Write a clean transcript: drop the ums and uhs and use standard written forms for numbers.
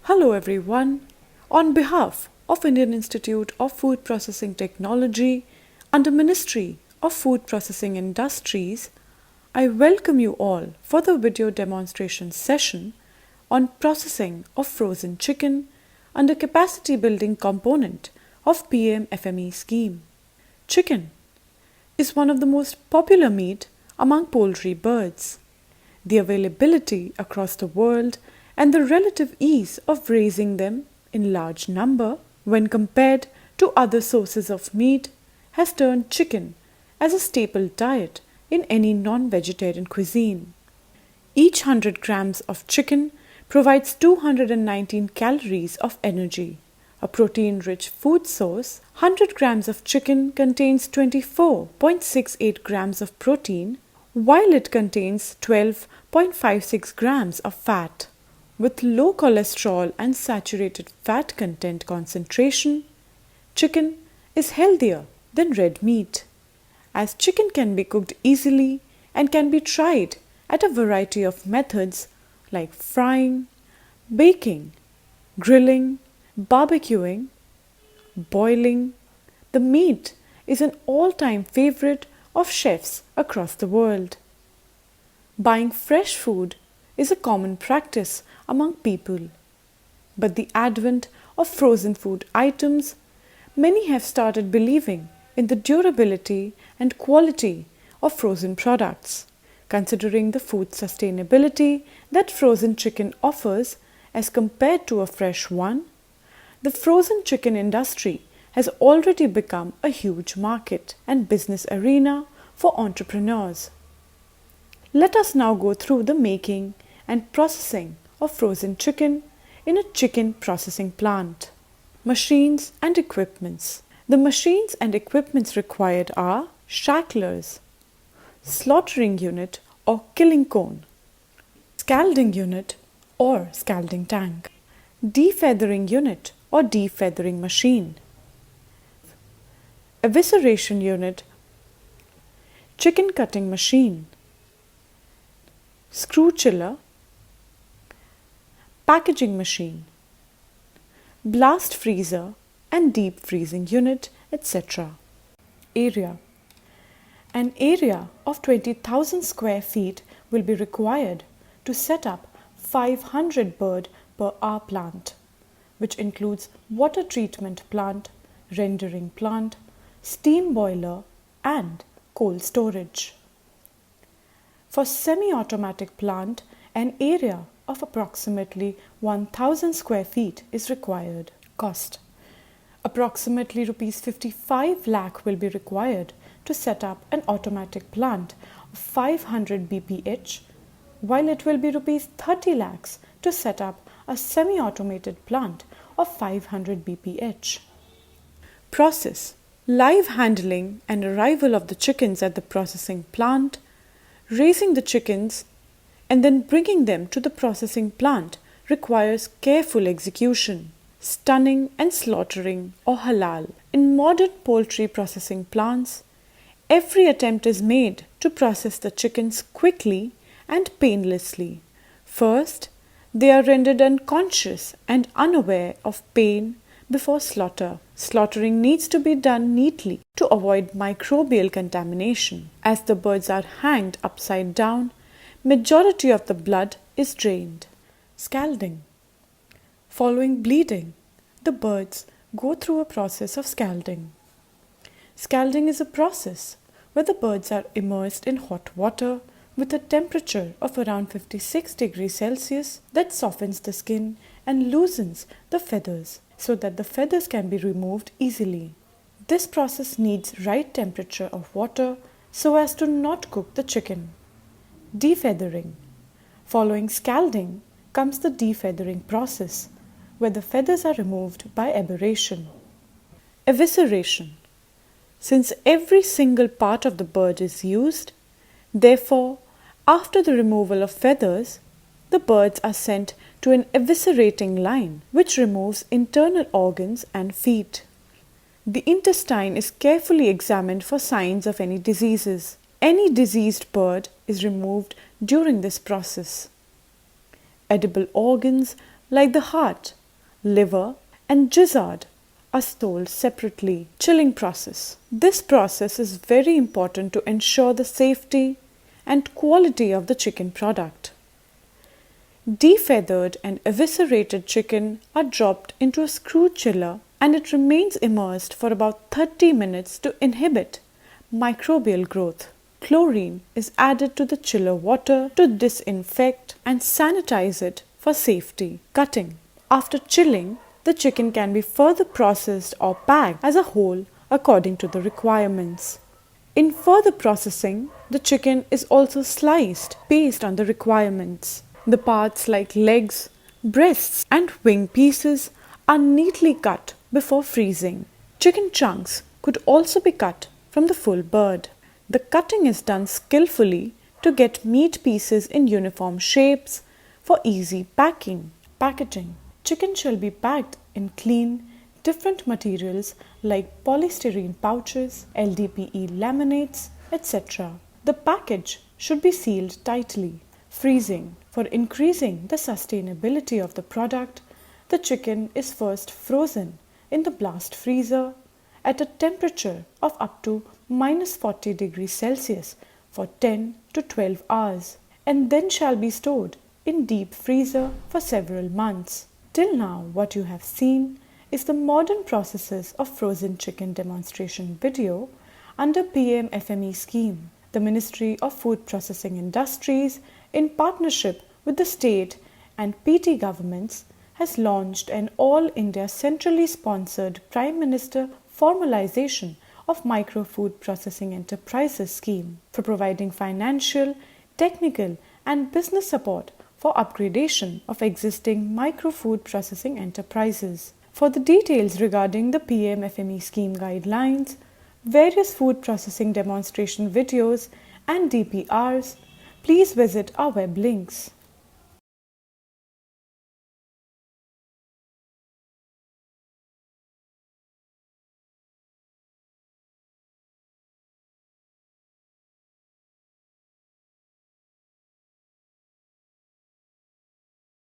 Hello everyone. On behalf of Indian Institute of Food Processing Technology under Ministry of Food Processing Industries, I welcome you all for the video demonstration session on processing of frozen chicken under capacity building component of PMFME scheme. Chicken is one of the most popular meat among poultry birds. The availability across the world and the relative ease of raising them in large number when compared to other sources of meat has turned chicken as a staple diet in any non-vegetarian cuisine. Each 100 grams of chicken provides 219 calories of energy. A protein-rich food source, 100 grams of chicken contains 24.68 grams of protein, while it contains 12.56 grams of fat. With low cholesterol and saturated fat content concentration, chicken is healthier than red meat, as chicken can be cooked easily and can be tried at a variety of methods like frying, baking, grilling, barbecuing, boiling. The meat is an all-time favorite of chefs across the world. Buying fresh food is a common practice among people, but the advent of frozen food items, many have started believing in the durability and quality of frozen products. Considering the food sustainability that frozen chicken offers as compared to a fresh one, the frozen chicken industry has already become a huge market and business arena for entrepreneurs. Let us now go through the making and processing of frozen chicken in a chicken processing plant. Machines and equipments. The machines and equipments required are shacklers, slaughtering unit or killing cone, scalding unit or scalding tank, defeathering unit or defeathering machine, evisceration unit, chicken cutting machine, screw chiller, packaging machine, blast freezer and deep freezing unit, etc. Area. An area of 20,000 square feet will be required to set up 500 bird per hour plant, which includes water treatment plant, rendering plant, steam boiler and cold storage. For semi-automatic plant, an area of approximately 1,000 square feet is required. Cost. Approximately Rs 55 lakh will be required to set up an automatic plant of 500 bph, while it will be Rs 30 lakhs to set up a semi-automated plant of 500 bph. Process. Live handling and arrival of the chickens at the processing plant, raising the chickens and then bringing them to the processing plant requires careful execution. Stunning and slaughtering or halal. In modern poultry processing plants, every attempt is made to process the chickens quickly and painlessly. First, they are rendered unconscious and unaware of pain before slaughter. Slaughtering needs to be done neatly to avoid microbial contamination. As the birds are hanged upside down, majority of the blood is drained. Scalding. Following bleeding, the birds go through a process of scalding. Scalding is a process where the birds are immersed in hot water with a temperature of around 56 degrees Celsius that softens the skin and loosens the feathers so that the feathers can be removed easily. This process needs right temperature of water so as to not cook the chicken. Defeathering. Following scalding comes the defeathering process, where the feathers are removed by aberration. Evisceration. Since every single part of the bird is used, therefore, after the removal of feathers, the birds are sent to an eviscerating line which removes internal organs and feet. The intestine is carefully examined for signs of any diseases. Any diseased bird is removed during this process. Edible organs like the heart liver, and gizzard are sold separately. Chilling process. This process is very important to ensure the safety and quality of the chicken product. Defeathered and eviscerated chicken are dropped into a screw chiller and it remains immersed for about 30 minutes to inhibit microbial growth. Chlorine is added to the chiller water to disinfect and sanitize it for safety. Cutting. After chilling, the chicken can be further processed or packed as a whole according to the requirements. In further processing, the chicken is also sliced based on the requirements. The parts like legs, breasts, and wing pieces are neatly cut before freezing. Chicken chunks could also be cut from the full bird. The cutting is done skillfully to get meat pieces in uniform shapes for easy packing. Packaging. Chicken shall be packed in clean, different materials like polystyrene pouches, LDPE laminates, etc. The package should be sealed tightly. Freezing. For increasing the sustainability of the product, the chicken is first frozen in the blast freezer at a temperature of up to -40 degrees Celsius for 10 to 12 hours and then shall be stored in deep freezer for several months. Till now, what you have seen is the modern processes of frozen chicken demonstration video under PMFME scheme. The Ministry of Food Processing Industries, in partnership with the state and PT governments, has launched an all-India centrally sponsored Prime Minister formalization of Micro Food Processing Enterprises scheme for providing financial, technical and business support for upgradation of existing micro food processing enterprises. For the details regarding the PMFME scheme guidelines, various food processing demonstration videos and DPRs, please visit our web links.